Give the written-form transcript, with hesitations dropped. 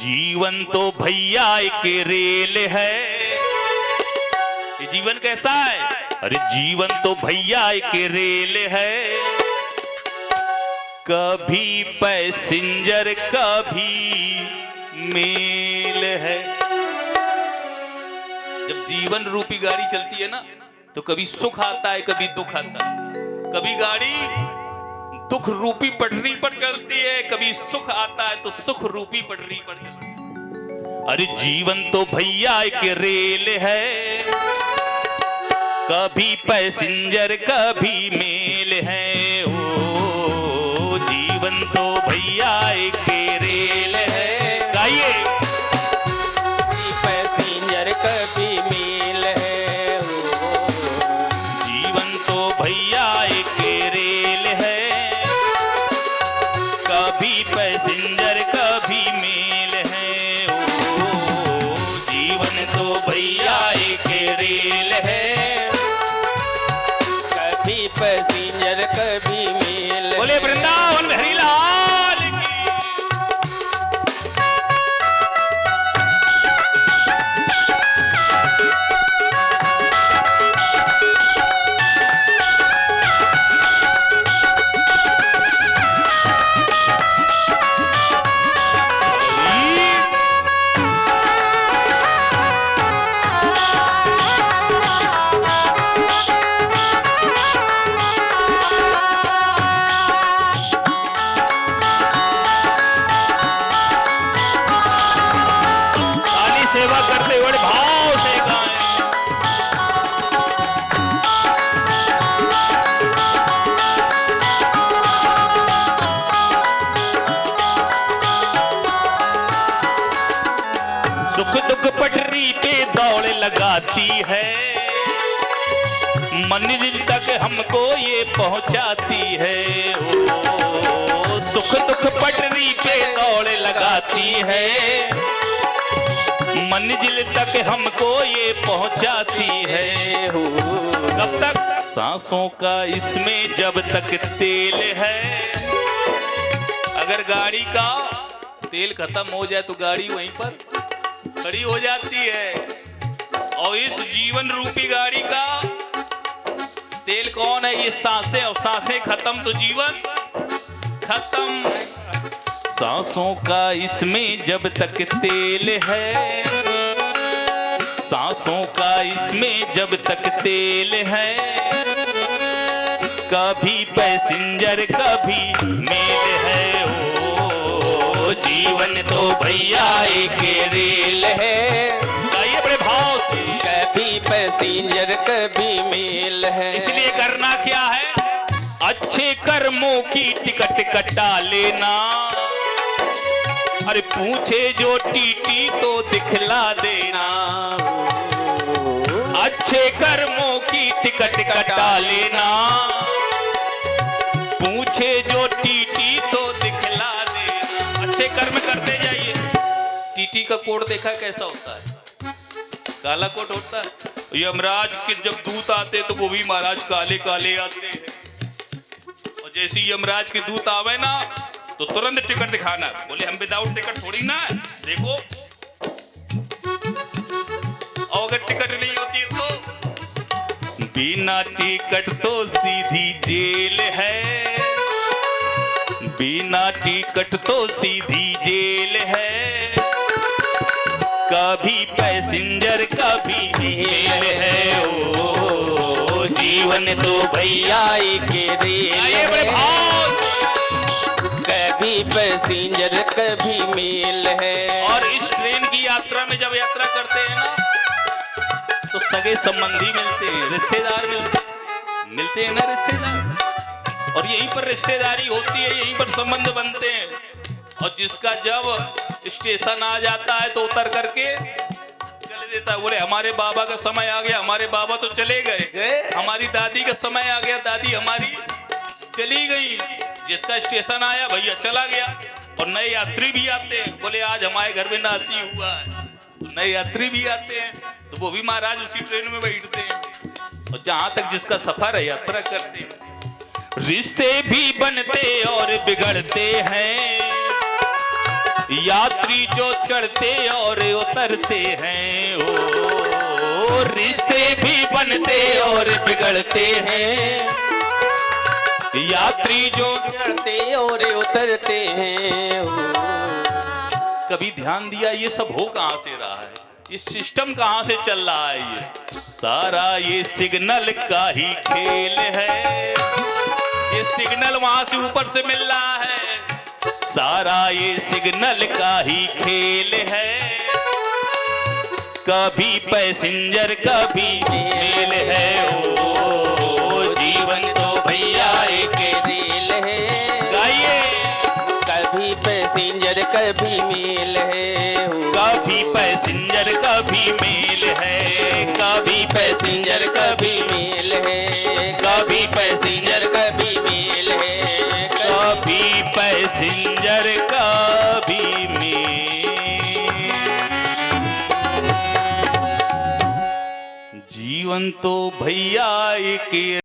जीवन तो भैया एक रेल है। ये जीवन कैसा है? अरे जीवन तो भैया एक रेल है, कभी पैसेंजर कभी मेल है। जब जीवन रूपी गाड़ी चलती है ना, तो कभी सुख आता है कभी दुख आता है। कभी गाड़ी दुख रूपी पटरी पर चलती है, कभी सुख आता है तो सुख रूपी पटरी पर चलती है। अरे जीवन तो भैया एक रेल है, कभी पैसेंजर कभी मेल है। ओ जीवन तो भैया एक रेल है। गाइए। कभी पैसेंजर कभी मेल है। जीवन तो भैया एक रेल है, कभी पैसेंजर कभी मेल है। ओ जीवन तो भैया एक रेल है, कभी पैसेंजर कभी मेल। बोले वृंदावन बिहारी लाल की। सेवा करते हुए भाव से गाएं। सुख दुख पटरी पे दौड़ लगाती है, मंजिल तक हमको ये पहुंचाती है। ओ सुख दुख पटरी पे दौड़ लगाती है, मंजिल तक हमको ये पहुंचाती है। हो कब तक? सांसों का इसमें जब तक तेल है। अगर गाड़ी का तेल खत्म हो जाए तो गाड़ी वहीं पर खड़ी हो जाती है। और इस जीवन रूपी गाड़ी का तेल कौन है? ये सांसें। और सांसें खत्म तो जीवन खत्म। सांसों का इसमें जब तक तेल है, सांसों का इसमें जब तक तेल है, कभी पैसेंजर कभी मेल है। ओ जीवन तो भैया एक रेल है। गाइए बड़े भाव से। कभी पैसेंजर कभी मेल है। इसलिए करना क्या है? अच्छे कर्मों की टिकट कटा लेना। अरे पूछे जो टीटी तो दिखला देना। अच्छे कर्मों की टिकट कटा लेना, पूछे जो टीटी तो दिखला देना। अच्छे कर्म करते जाइए। टीटी का कोट देखा कैसा होता है? काला कोट होता है। यमराज के जब दूत आते तो वो भी महाराज काले काले आते हैं। और जैसे ही यमराज के दूत आवे ना, तो तुरंत टिकट दिखाना। बोले हम विदाउट टिकट थोड़ी ना है, देखो। और अगर टिकट नहीं होती है तो बिना टिकट तो सीधी जेल है। बिना टिकट तो सीधी जेल है, कभी पैसेंजर कभी मेल है। ओ जीवन तो भैया एक रेल है, कभी पैसेंजर कभी मेल है। और इस ट्रेन की यात्रा में जब यात्रा करते हैं ना, तो सगे संबंधी मिलते हैं, रिश्तेदार मिलते हैं ना, रिश्तेदार। और यहीं पर रिश्तेदारी होती है, यहीं पर संबंध बनते हैं। और जिसका जब स्टेशन आ जाता है तो उतर करके चले देता है। बोले हमारे बाबा का समय आ गया, हमारे बाबा तो चले गए। हमारी दादी का समय आ गया, दादी हमारी चली गई। जिसका स्टेशन आया भैया चला गया। और नए यात्री भी आते हैं। बोले आज हमारे घर में नाती हुआ है, तो नए यात्री भी आते हैं, तो वो भी महाराज उसी ट्रेन में बैठते हैं। और जहां तक जिसका सफर है यात्रा करते हैं। रिश्ते भी बनते और बिगड़ते हैं, यात्री जो चढ़ते और उतरते हैं, ओ रिश्ते भी बनते और बिगड़ते हैं। यात्री जो चढ़ते और उतरते हैं। कभी ध्यान दिया ये सब हो कहां से रहा है, ये सिस्टम कहां से चल रहा है? ये सारा ये सिग्नल का ही खेल है। ये सिग्नल वहां से ऊपर से मिल रहा है, सारा ये सिग्नल का ही खेल है। कभी पैसेंजर कभी मेल है, ओ जीवन तो भैया एक रेल है। गाइए। कभी पैसेंजर कभी मेल है। कभी पैसेंजर कभी मेल है, कभी पैसेंजर कभी मेल है। कभी पैसेंजर कभी मेल है। कभी पैसेंजर कभी मेल। जीवन तो भैया एक